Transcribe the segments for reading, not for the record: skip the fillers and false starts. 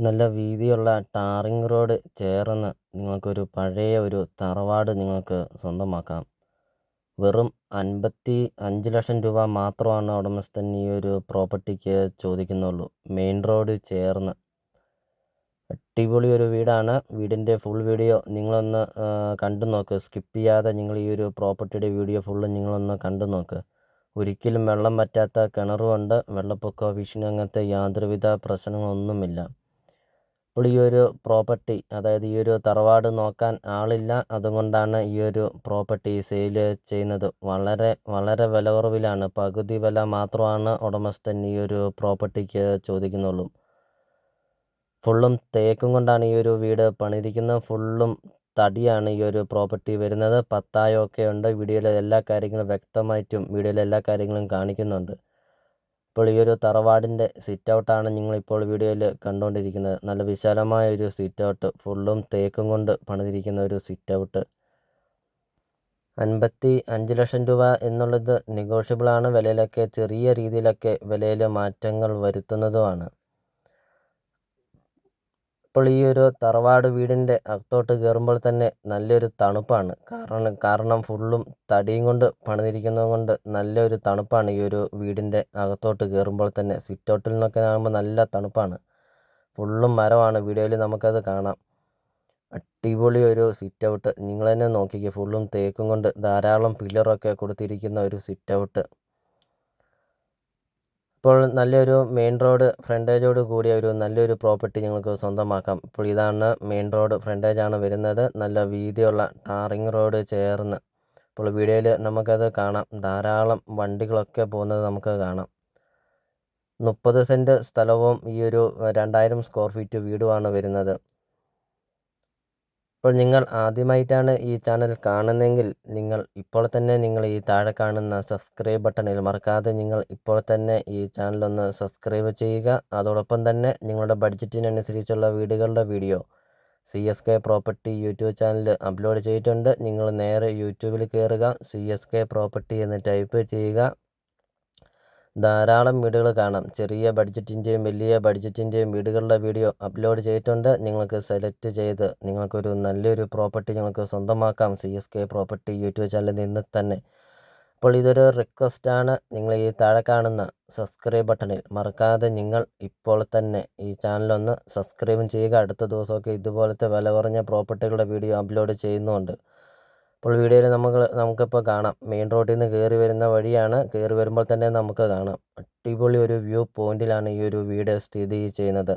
നല്ല വീതിയുള്ള tarring road ചേർന്ന് നിങ്ങൾക്കൊരു പഴയ ഒരു തറവാട് നിങ്ങൾക്ക് സ്വന്തമാക്കാം. വെറും 55,00,000 രൂപ മാത്രമാണ് ഉടമസ്ഥൻ ഈ ഒരു പ്രോപ്പർട്ടിക്ക് ചോദിക്കുന്നുള്ളൂ. മെയിൻ റോഡ് ചേർന്ന്. അടിപൊളി ഒരു വീടാണ്. വീടിൻ്റെ ഫുൾ വീഡിയോ നിങ്ങളൊന്ന് കണ്ടു നോക്ക്. സ്കിപ്പ് ചെയ്യാതെ നിങ്ങൾ ഈ ഒരു പ്രോപ്പർട്ടിയുടെ വീഡിയോ ഫുള്ള് നിങ്ങളൊന്ന് കണ്ടു നോക്ക്. ഒരിക്കലും വെള്ളം വറ്റാത്ത കിണറുമുണ്ട്. വെള്ളപ്പൊക്കമോ ഭീഷണി അങ്ങനത്തെ യാതൊരുവിധ പ്രശ്നങ്ങളൊന്നുമില്ല. അപ്പോൾ ഈ ഒരു പ്രോപ്പർട്ടി, അതായത് ഈ ഒരു തറവാട് നോക്കാൻ ആളില്ല. അതുകൊണ്ടാണ് ഈ ഒരു പ്രോപ്പർട്ടി സെയിൽ ചെയ്യുന്നത്. വളരെ വളരെ വില കുറവിലാണ്. പകുതി വില മാത്രമാണ് ഉടമസ്ഥൻ ഈ ഒരു പ്രോപ്പർട്ടിക്ക് ചോദിക്കുന്നുള്ളൂ. ഫുള്ളും തേക്കും കൊണ്ടാണ് ഈ ഒരു വീട് പണിതിരിക്കുന്നത്. ഫുള്ളും തടിയാണ് ഈ ഒരു പ്രോപ്പർട്ടി വരുന്നത്. പത്തായമൊക്കെ ഉണ്ട്. വീഡിയോയിലെ എല്ലാ കാര്യങ്ങളും വ്യക്തമായിട്ടും വീഡിയോയിലെ എല്ലാ കാര്യങ്ങളും കാണിക്കുന്നുണ്ട്. ഇപ്പോൾ ഈ ഒരു തറവാടിൻ്റെ സിറ്റ് ഔട്ടാണ് നിങ്ങളിപ്പോൾ വീഡിയോയിൽ കണ്ടുകൊണ്ടിരിക്കുന്നത്. നല്ല വിശാലമായ ഒരു സിറ്റ് ഔട്ട്, ഫുള്ളും തേക്കും കൊണ്ട് പണിതിരിക്കുന്ന ഒരു സിറ്റ് ഔട്ട്. 55,00,000 രൂപ എന്നുള്ളത് നെഗോഷ്യബിളാണ്. വിലയിലൊക്കെ ചെറിയ രീതിയിലൊക്കെ വിലയിൽ മാറ്റങ്ങൾ വരുത്തുന്നതുമാണ്. ഇപ്പോൾ ഈ ഒരു തറവാട് വീടിൻ്റെ അകത്തോട്ട് കയറുമ്പോൾ തന്നെ നല്ലൊരു തണുപ്പാണ്. കാരണം ഫുള്ളും തടിയും കൊണ്ട് പണിതിരിക്കുന്നത് കൊണ്ട് നല്ലൊരു തണുപ്പാണ് ഈ ഒരു വീടിൻ്റെ അകത്തോട്ട് കയറുമ്പോൾ തന്നെ. സിറ്റ് ഔട്ടിൽ നിന്നൊക്കെ കാണുമ്പോൾ നല്ല തണുപ്പാണ്. ഫുള്ളും മരമാണ്. വീഡിയോയിൽ നമുക്കത് കാണാം. അടിപൊളി ഒരു സിറ്റ് ഔട്ട്. നിങ്ങൾ തന്നെ നോക്കിക്കേ. ഫുള്ളും തേക്കും കൊണ്ട് ധാരാളം പില്ലറൊക്കെ കൊടുത്തിരിക്കുന്ന ഒരു സിറ്റ് ഔട്ട്. ഇപ്പോൾ നല്ലൊരു മെയിൻ റോഡ് ഫ്രണ്ടേജോട് കൂടിയ ഒരു നല്ലൊരു പ്രോപ്പർട്ടി നിങ്ങൾക്ക് സ്വന്തമാക്കാം. ഇപ്പോൾ ഇതാണ് മെയിൻ റോഡ് ഫ്രണ്ടേജാണ് വരുന്നത്. നല്ല വീതിയുള്ള ടാറിങ് റോഡ് ചേർന്ന്. ഇപ്പോൾ വീഡിയോയിൽ നമുക്കത് കാണാം. ധാരാളം വണ്ടികളൊക്കെ പോകുന്നത് നമുക്ക് കാണാം. 30 സെൻറ്റ് സ്ഥലവും ഈ ഒരു 2000 സ്ക്വയർ ഫീറ്റ് വീടുമാണ് വരുന്നത്. ഇപ്പോൾ നിങ്ങൾ ആദ്യമായിട്ടാണ് ഈ ചാനൽ കാണുന്നതെങ്കിൽ ഇപ്പോൾ തന്നെ ഈ താഴെ കാണുന്ന സബ്സ്ക്രൈബ് ബട്ടണിൽ മറക്കാതെ നിങ്ങൾ ഇപ്പോൾ തന്നെ ഈ ചാനലൊന്ന് സബ്സ്ക്രൈബ് ചെയ്യുക. അതോടൊപ്പം തന്നെ നിങ്ങളുടെ ബഡ്ജറ്റിനനുസരിച്ചുള്ള വീടുകളുടെ video CSK property YouTube channel upload ചെയ്തിട്ടുണ്ട്. നിങ്ങൾ നേരെ യൂട്യൂബിൽ കയറുക, CSK പ്രോപ്പർട്ടി എന്ന് ടൈപ്പ് ചെയ്യുക. ധാരാളം വീടുകൾ കാണാം. ചെറിയ ബഡ്ജറ്റിൻ്റെയും വലിയ ബഡ്ജറ്റിൻ്റെയും വീടുകളുടെ വീഡിയോ അപ്ലോഡ് ചെയ്തിട്ടുണ്ട്. നിങ്ങൾക്ക് സെലക്ട് ചെയ്ത് നിങ്ങൾക്കൊരു നല്ലൊരു പ്രോപ്പർട്ടി നിങ്ങൾക്ക് സ്വന്തമാക്കാം CSK പ്രോപ്പർട്ടി യൂട്യൂബ് ചാനലിൽ നിന്ന് തന്നെ. അപ്പോൾ ഇതൊരു റിക്വസ്റ്റാണ്. നിങ്ങൾ ഈ താഴെ കാണുന്ന സബ്സ്ക്രൈബ് ബട്ടണിൽ മറക്കാതെ നിങ്ങൾ ഇപ്പോൾ തന്നെ ഈ ചാനലൊന്ന് സബ്സ്ക്രൈബും ചെയ്യുക. അടുത്ത ദിവസമൊക്കെ ഇതുപോലത്തെ വില കുറഞ്ഞ പ്രോപ്പർട്ടികളുടെ വീഡിയോ അപ്ലോഡ് ചെയ്യുന്നുണ്ട്. ഇപ്പോൾ വീഡിയോയിൽ നമുക്കിപ്പോൾ കാണാം. മെയിൻ റോഡിൽ നിന്ന് കയറി വരുന്ന വഴിയാണ്. കയറി വരുമ്പോൾ തന്നെ നമുക്ക് കാണാം. അടിപൊളി ഒരു വ്യൂ പോയിന്റിലാണ് ഈ ഒരു വീട് സ്ഥിതി ചെയ്യുന്നത്.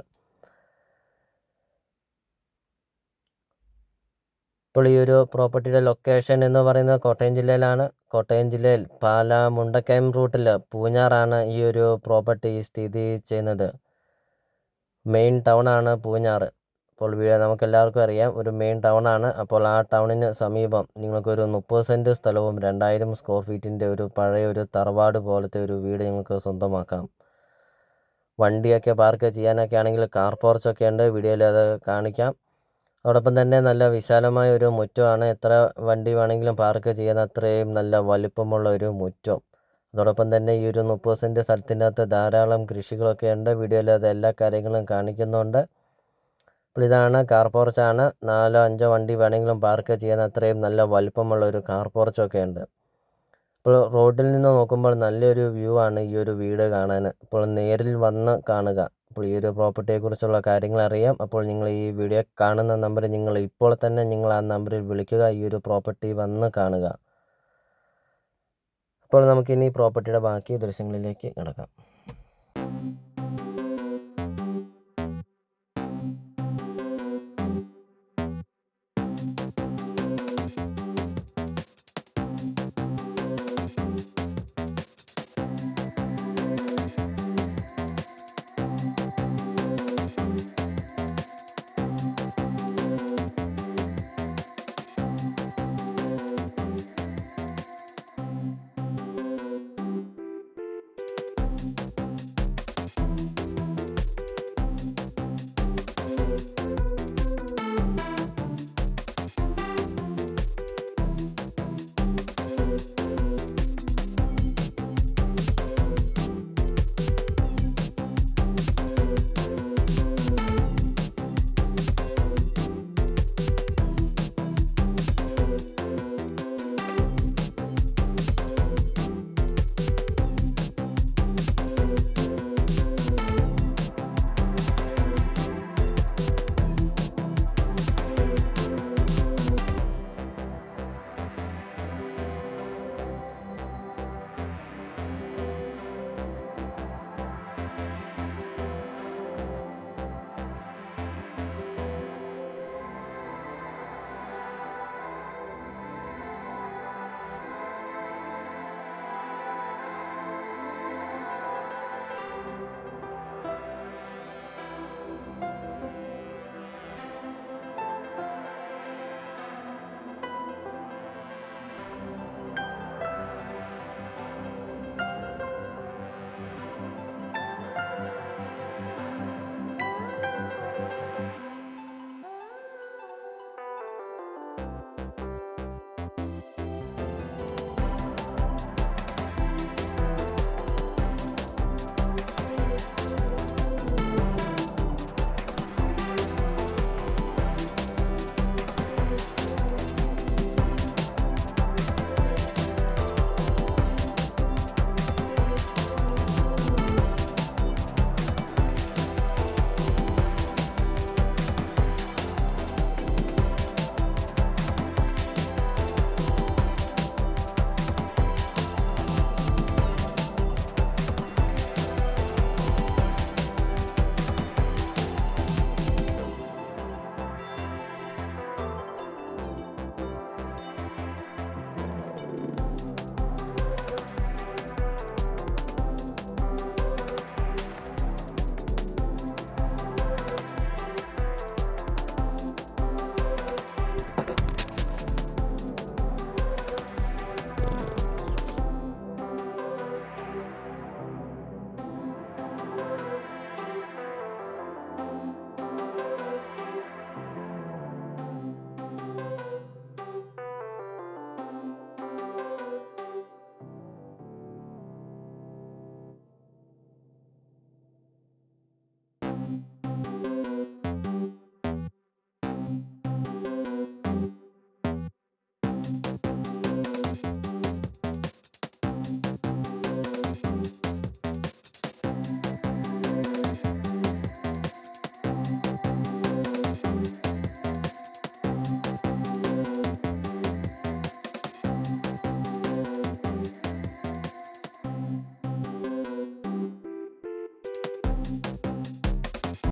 ഇപ്പോൾ ഈ ഒരു പ്രോപ്പർട്ടിയുടെ ലൊക്കേഷൻ എന്ന് പറയുന്നത് കോട്ടയം ജില്ലയിലാണ്. കോട്ടയം ജില്ലയിൽ പാലാ മുണ്ടക്കയം റൂട്ടിൽ പൂഞ്ഞാറാണ് ഈ ഒരു പ്രോപ്പർട്ടി സ്ഥിതി ചെയ്യുന്നത്. മെയിൻ ടൗണാണ് പൂഞ്ഞാർ. അപ്പോൾ നമുക്കെല്ലാവർക്കും അറിയാം, ഒരു മെയിൻ ടൗണാണ്. അപ്പോൾ ആ ടൗണിന് സമീപം നിങ്ങൾക്കൊരു 30 സെൻറ്റ് സ്ഥലവും 2000 സ്ക്വയർ ഫീറ്റിൻ്റെ ഒരു പഴയ ഒരു തറവാട് പോലത്തെ ഒരു വീട് നിങ്ങൾക്ക് സ്വന്തമാക്കാം. വണ്ടിയൊക്കെ പാർക്ക് ചെയ്യാനൊക്കെ ആണെങ്കിൽ കാർ പോർച്ചൊക്കെ ഉണ്ട്. വീഡിയോയിൽ അത് കാണിക്കാം. അതോടൊപ്പം തന്നെ നല്ല വിശാലമായ ഒരു മുറ്റമാണ്. എത്ര വണ്ടി വേണമെങ്കിലും പാർക്ക് ചെയ്യുന്ന അത്രയും നല്ല വലിപ്പമുള്ള ഒരു മുറ്റം. അതോടൊപ്പം തന്നെ ഈ ഒരു 30 സെൻറ്റ് സ്ഥലത്തിൻ്റെ അകത്ത് ധാരാളം കൃഷികളൊക്കെ ഉണ്ട്. വീഡിയോയിൽ അത് എല്ലാ കാര്യങ്ങളും കാണിക്കുന്നുണ്ട്. അപ്പോൾ ഇതാണ് കാർ പോർച്ചാണ്. 4-5 വണ്ടി വേണമെങ്കിലും പാർക്ക് ചെയ്യുന്ന അത്രയും നല്ല വലിപ്പമുള്ള ഒരു കാർ പോർച്ചൊക്കെ ഉണ്ട്. ഇപ്പോൾ റോഡിൽ നിന്ന് നോക്കുമ്പോൾ നല്ലൊരു വ്യൂ ആണ് ഈ ഒരു വീട് കാണാൻ. ഇപ്പോൾ നേരിൽ വന്ന് കാണുക. അപ്പോൾ ഈ ഒരു പ്രോപ്പർട്ടിയെക്കുറിച്ചുള്ള കാര്യങ്ങൾ അറിയാം. അപ്പോൾ നിങ്ങൾ ഈ വീഡിയോ കാണുന്ന നമ്പറിൽ ഇപ്പോൾ തന്നെ ആ നമ്പറിൽ വിളിക്കുക. ഈ ഒരു പ്രോപ്പർട്ടി വന്ന് കാണുക. അപ്പോൾ നമുക്കിനി പ്രോപ്പർട്ടിയുടെ ബാക്കി ദൃശ്യങ്ങളിലേക്ക് കിടക്കാം.